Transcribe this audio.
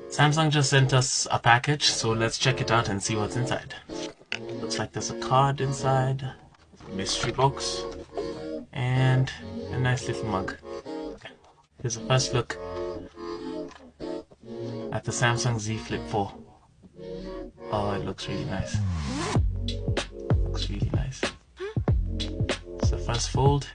Samsung just sent us a package, so let's check it out and see what's inside. Looks like there's a card inside, a mystery box, and a nice little mug. Okay. Here's a first look at the Samsung Z Flip 4. Oh, it looks really nice. Looks really nice. It's the first fold.